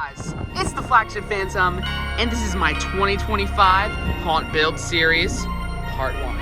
guys, it's the Flagship Phantom, and this is my 2025 Haunt Build Series, Part 1.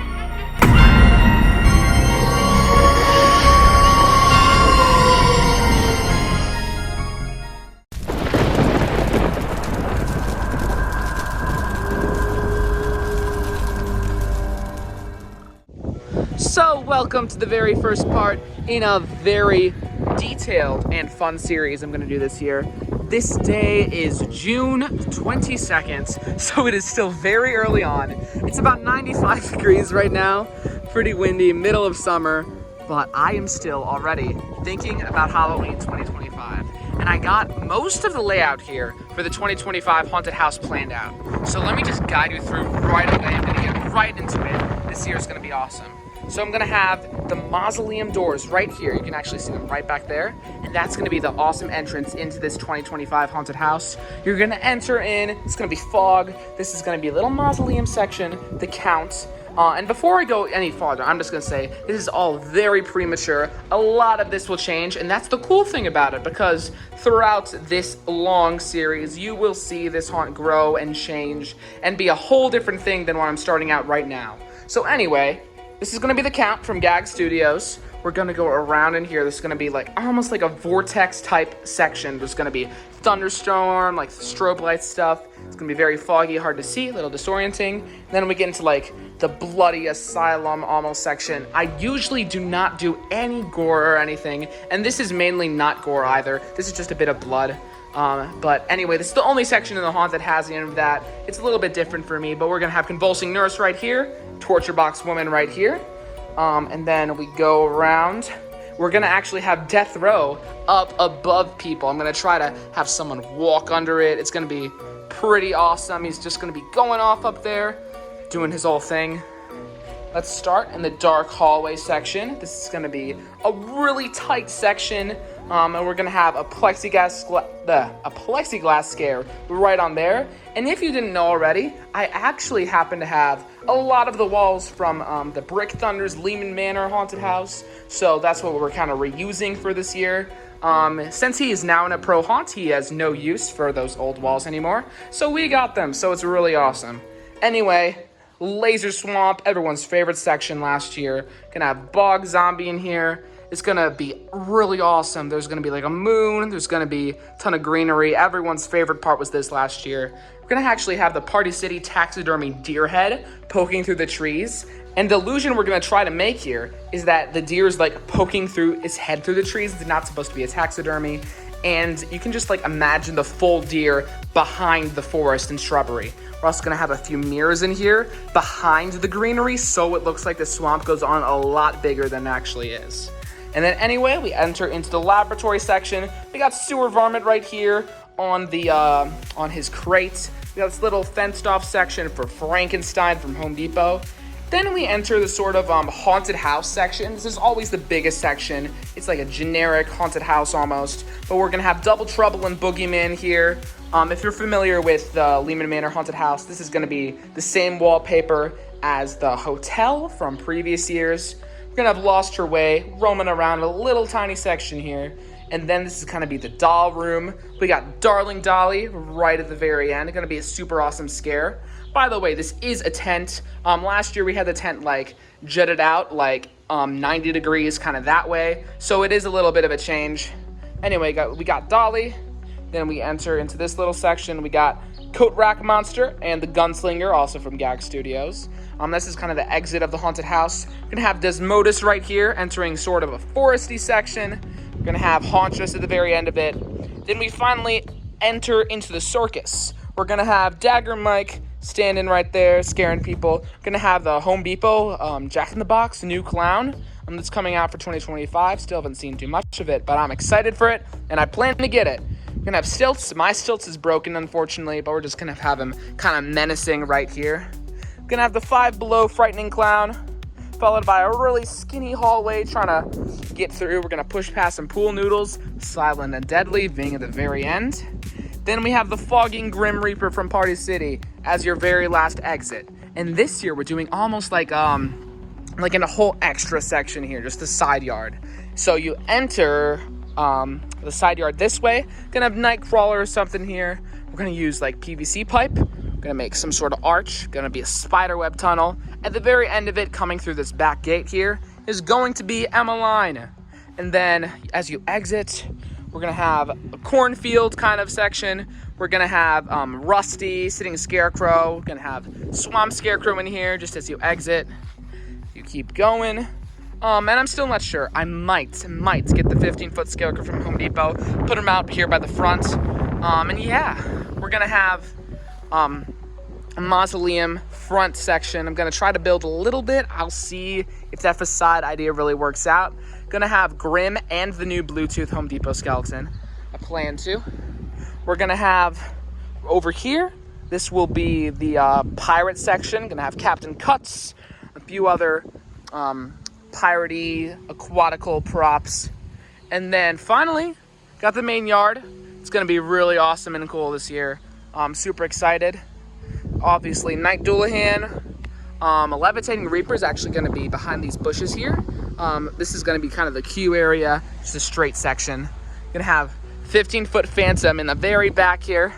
So, welcome to the very first part in a very detailed and fun series I'm going to do this year. This day is June 22nd, so it is still very early on. It's about 95 degrees right now, pretty windy, middle of summer, but I am still already thinking about Halloween 2025. And I got most of the layout here for the 2025 haunted house planned out. So let me just guide you through right away. I'm going to get right into it. This year is going to be awesome. So I'm going to have the Mausoleum doors right here. You can actually see them right back there. And that's going to be the awesome entrance into this 2025 haunted house. You're going to enter in. It's going to be fog. This is going to be a little Mausoleum section, the count. And before I go any farther, I'm just going to say this is all very premature. A lot of this will change. And that's the cool thing about it, because throughout this long series, you will see this haunt grow and change and be a whole different thing than what I'm starting out right now. So anyway, this is going to be the count from Gag Studios. We're going to go around in here. This is going to be like almost like a vortex type section. There's going to be thunderstorm, like strobe light stuff. It's going to be very foggy, hard to see, a little disorienting. And then we get into like the bloody asylum almost section. I usually do not do any gore or anything. And this is mainly not gore either. This is just a bit of blood. But anyway, this is the only section in the haunt that has any of that. It's a little bit different for me, but we're going to have convulsing nurse right here. Torture box woman right here. And then we go around. We're going to actually have death row up above people. I'm going to try to have someone walk under it. It's going to be pretty awesome. He's just going to be going off up there, doing his whole thing. Let's start in the dark hallway section. This is going to be a really tight section. And we're going to have a plexiglass scare right on there. And if you didn't know already, I actually happen to have a lot of the walls from the Brick Thunder's Lehman Manor haunted house. So that's what we're kind of reusing for this year. Since he is now in a pro haunt, he has no use for those old walls anymore. So we got them. So it's really awesome. Anyway, Laser Swamp, everyone's favorite section last year. Gonna have Bog Zombie in here. It's gonna be really awesome. There's gonna be like a moon. There's gonna be a ton of greenery. Everyone's favorite part was this last year. We're gonna actually have the Party City taxidermy deer head poking through the trees. And the illusion we're gonna try to make here is that the deer is like poking through its head through the trees. It's not supposed to be a taxidermy. And you can just like imagine the full deer behind the forest and shrubbery. We're also gonna have a few mirrors in here behind the greenery, so it looks like the swamp goes on a lot bigger than it actually is. And then anyway, we enter into the laboratory section. We got Sewer Varmint right here on the on his crate. We got this little fenced off section for Frankenstein from Home Depot. Then we enter the sort of haunted house section. This is always the biggest section. It's like a generic haunted house almost. But we're gonna have Double Trouble and Boogeyman here. If you're familiar with the Lehman Manor haunted house, this is gonna be the same wallpaper as the hotel from previous years. We're gonna have Lost Her Way roaming around a little tiny section here. And then this is gonna be the doll room. We got Darling Dolly right at the very end. It's gonna be a super awesome scare. By the way, this is a tent. Last year we had the tent like jutted out like 90 degrees kind of that way. So it is a little bit of a change. Anyway, we got Dolly. Then we enter into this little section. We got Coat Rack Monster and the Gunslinger, also from Gag Studios. This is kind of the exit of the haunted house. We're gonna have Desmodus right here, entering sort of a foresty section. We're gonna have Hauntress at the very end of it. Then we finally enter into the circus. We're gonna have Dagger Mike standing right there, scaring people. We're gonna have the Home Depot Jack in the Box new clown. That's coming out for 2025. Still haven't seen too much of it, but I'm excited for it, and I plan to get it. We're gonna have Stilts. My Stilts is broken, unfortunately, but we're just gonna have him kind of menacing right here. We're gonna have the Five Below Frightening Clown, followed by a really skinny hallway trying to get through. We're gonna push past some pool noodles, Silent and Deadly being at the very end. Then we have the Fogging Grim Reaper from Party City as your very last exit. And this year we're doing almost like in a whole extra section here, just a side yard. So you enter the side yard this way. Gonna have night crawler or something here. We're gonna use like PVC pipe. Gonna make some sort of arch. Gonna be a spider web tunnel. At the very end of it, coming through this back gate here, is going to be Emma line. And then as you exit, we're gonna have a cornfield kind of section. We're gonna have Rusty sitting scarecrow. We're gonna have swamp scarecrow in here just as you exit. You keep going. And I'm still not sure. I might get the 15-foot scarecrow from Home Depot, put him out here by the front. And yeah, we're gonna have a mausoleum front section. I'm gonna try to build a little bit. I'll see if that facade idea really works out. Gonna have Grim and the new Bluetooth Home Depot skeleton. I plan to. We're gonna have over here, this will be the pirate section. Gonna have Captain Cuts, a few other piratey, aquatical props. And then finally, got the main yard. It's gonna be really awesome and cool this year. I'm super excited. Obviously, Night Doulahan. A levitating Reaper is actually gonna be behind these bushes here. This is gonna be kind of the queue area, just a straight section. Gonna have 15-foot Phantom in the very back here.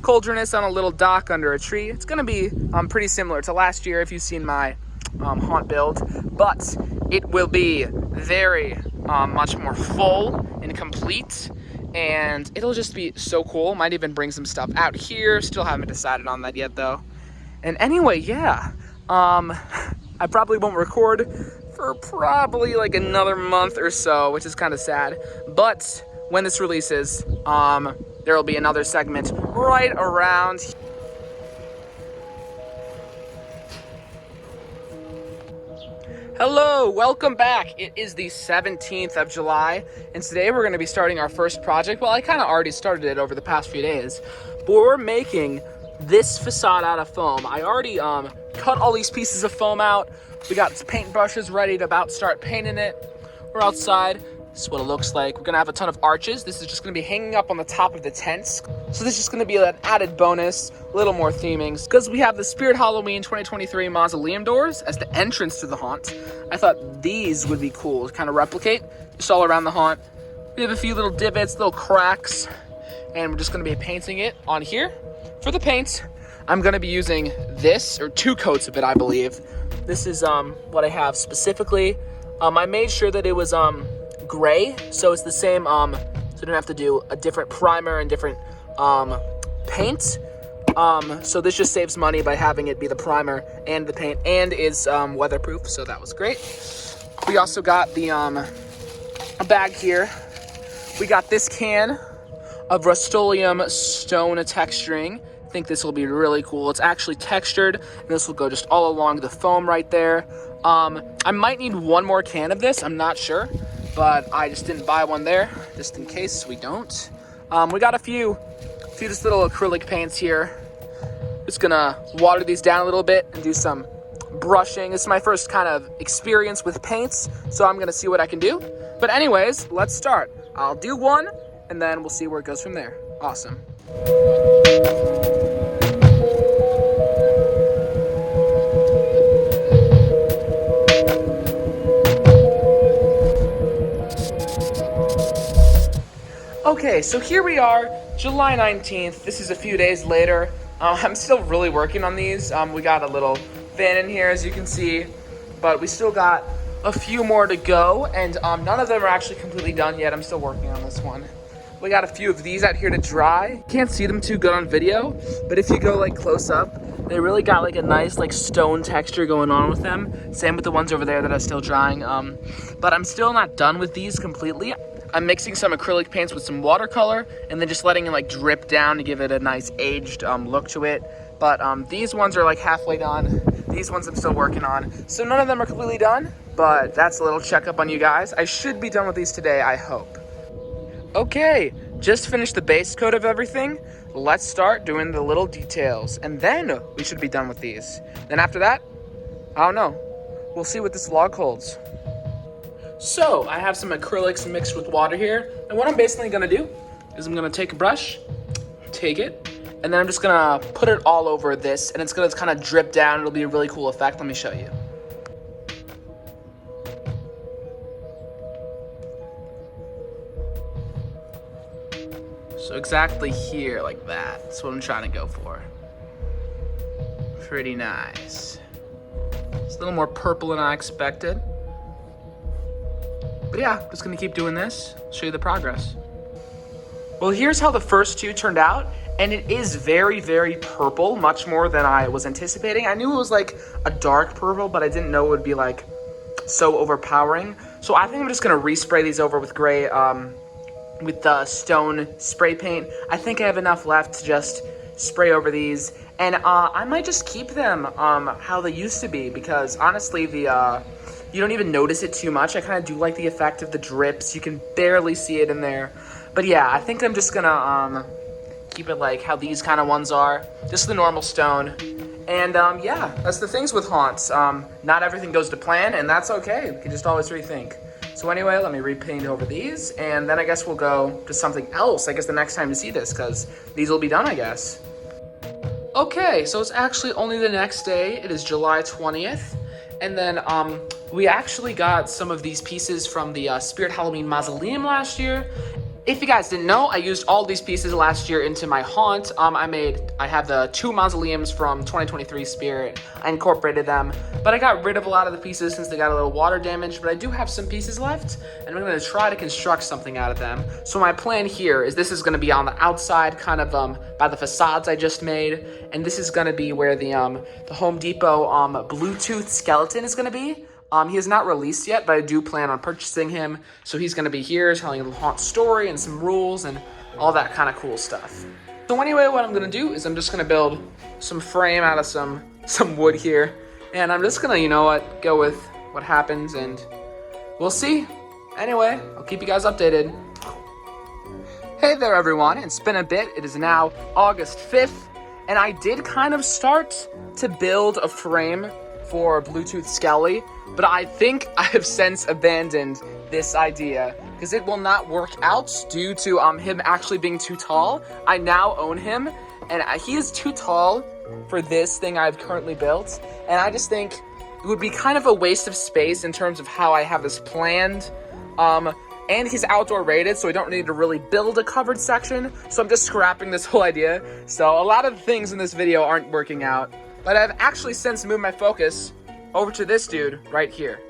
Cauldronus on a little dock under a tree. It's gonna be pretty similar to last year if you've seen my haunt build, but it will be very much more full and complete, and it'll just be so cool. Might even bring some stuff out here. Still haven't decided on that yet though. And anyway, yeah, I probably won't record for probably like another month or so, which is kind of sad, but when this releases, there will be another segment right around. Hello, welcome back. It is the 17th of July, and today we're going to be starting our first project. Well, I kind of already started it over the past few days, but we're making this facade out of foam. I already cut all these pieces of foam out. We got paint brushes ready to about start painting it. We're outside. This is what it looks like. We're gonna have a ton of arches. This is just gonna be hanging up on the top of the tents. So this is just gonna be an added bonus, a little more themings. Because we have the Spirit Halloween 2023 Mausoleum doors as the entrance to the haunt, I thought these would be cool to kind of replicate just all around the haunt. We have a few little divots, little cracks, and we're just gonna be painting it on here. For the paint, I'm gonna be using this, or 2 coats of it, I believe. This is what I have specifically. I made sure that it was gray, so it's the same, so I don't have to do a different primer and different paint. So this just saves money by having it be the primer and the paint, and is weatherproof, so that was great. We also got the a bag here. We got this can of Rust-Oleum stone texturing. I think this will be really cool. It's actually textured, and this will go just all along the foam right there. I might need one more can of this, I'm not sure, but I just didn't buy one there, just in case we don't. We got a few just little acrylic paints here. Just gonna water these down a little bit and do some brushing. This is my first kind of experience with paints, so I'm gonna see what I can do. But anyways, let's start. I'll do one, and then we'll see where it goes from there. Awesome. Okay, so here we are, July 19th. This is a few days later. I'm still really working on these. We got a little fan in here, as you can see, but we still got a few more to go, and none of them are actually completely done yet. I'm still working on this one. We got a few of these out here to dry. Can't see them too good on video, but if you go like close up, they really got like a nice like stone texture going on with them. Same with the ones over there that are still drying. But I'm still not done with these completely. I'm mixing some acrylic paints with some watercolor and then just letting it like drip down to give it a nice aged look to it. But these ones are like halfway done. These ones I'm still working on. So none of them are completely done, but that's a little checkup on you guys. I should be done with these today, I hope. Okay, just finished the base coat of everything. Let's start doing the little details, and then we should be done with these. Then after that, I don't know. We'll see what this vlog holds. So I have some acrylics mixed with water here, and what I'm basically gonna do is I'm gonna take a brush, take it, and then I'm just gonna put it all over this, and it's gonna kind of drip down. It'll be a really cool effect. Let me show you. So exactly here, like that. That's what I'm trying to go for. Pretty nice. It's a little more purple than I expected. But yeah, just gonna keep doing this, show you the progress. Well, here's how the first two turned out. And it is very, very purple, much more than I was anticipating. I knew it was like a dark purple, but I didn't know it would be like so overpowering. So I think I'm just gonna respray these over with gray, with the stone spray paint. I think I have enough left to just spray over these. And I might just keep them how they used to be, because honestly, you don't even notice it too much. I kind of do like the effect of the drips. You can barely see it in there. But yeah, I think I'm just gonna keep it like how these kind of ones are, just the normal stone. And yeah, that's the things with haunts. Not everything goes to plan, and that's okay. We can just always rethink. So anyway, let me repaint over these, and then I guess we'll go to something else, I guess the next time you see this, because these will be done, I guess. Okay, so it's actually only the next day. It is July 20th. And then we actually got some of these pieces from the Spirit Halloween Mausoleum last year. If you guys didn't know, I used all these pieces last year into my haunt. I have the 2 mausoleums from 2023 Spirit. I incorporated them, but I got rid of a lot of the pieces since they got a little water damage, but I do have some pieces left, and I'm gonna try to construct something out of them. So my plan here is this is gonna be on the outside, kind of by the facades I just made, and this is gonna be where the Home Depot Bluetooth skeleton is gonna be. He is not released yet, but I do plan on purchasing him. So he's going to be here telling a haunt story and some rules and all that kind of cool stuff. So anyway, what I'm going to do is I'm just going to build some frame out of some wood here. And I'm just going to, you know what, go with what happens and we'll see. Anyway, I'll keep you guys updated. Hey there, everyone. It's been a bit. It is now August 5th. And I did kind of start to build a frame for Bluetooth Skelly, but I think I have since abandoned this idea because it will not work out due to him actually being too tall. I now own him, and he is too tall for this thing I've currently built, and I just think it would be kind of a waste of space in terms of how I have this planned. And he's outdoor rated, so we don't need to really build a covered section, so I'm just scrapping this whole idea. So a lot of the things in this video aren't working out. But I've actually since moved my focus over to this dude right here.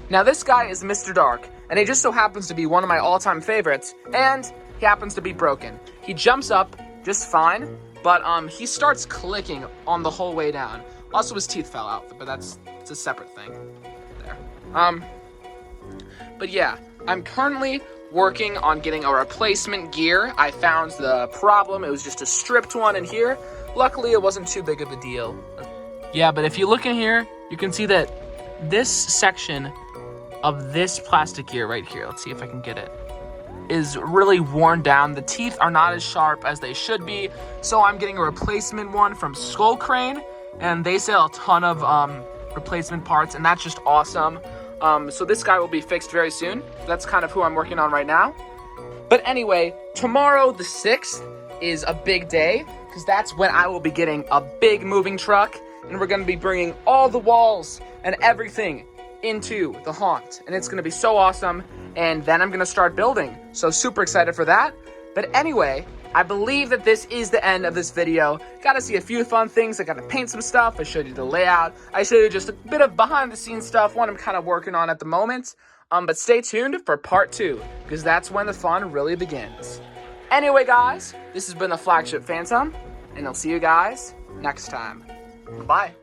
Now this guy is Mr. Dark, and he just so happens to be one of my all-time favorites, and he happens to be broken. He jumps up just fine, but he starts clicking on the whole way down. Also his teeth fell out, but it's a separate thing. There. But yeah, I'm currently working on getting a replacement gear. I found the problem, it was just a stripped one in here. Luckily, it wasn't too big of a deal. Yeah, but if you look in here, you can see that this section of this plastic gear right here, let's see if I can get it, is really worn down. The teeth are not as sharp as they should be, so I'm getting a replacement one from Skull Crane, and they sell a ton of replacement parts, and that's just awesome. So this guy will be fixed very soon. That's kind of who I'm working on right now. But anyway, tomorrow, the 6th, is a big day, because that's when I will be getting a big moving truck, and we're going to be bringing all the walls and everything into the haunt, and it's going to be so awesome, and then I'm going to start building, so super excited for that. But anyway, I believe that this is the end of this video. Got to see a few fun things. I got to paint some stuff. I showed you the layout. I showed you just a bit of behind the scenes stuff, what I'm kind of working on at the moment. But stay tuned for part 2, because that's when the fun really begins. Anyway, guys, this has been the Flagship Phantom, and I'll see you guys next time. Bye.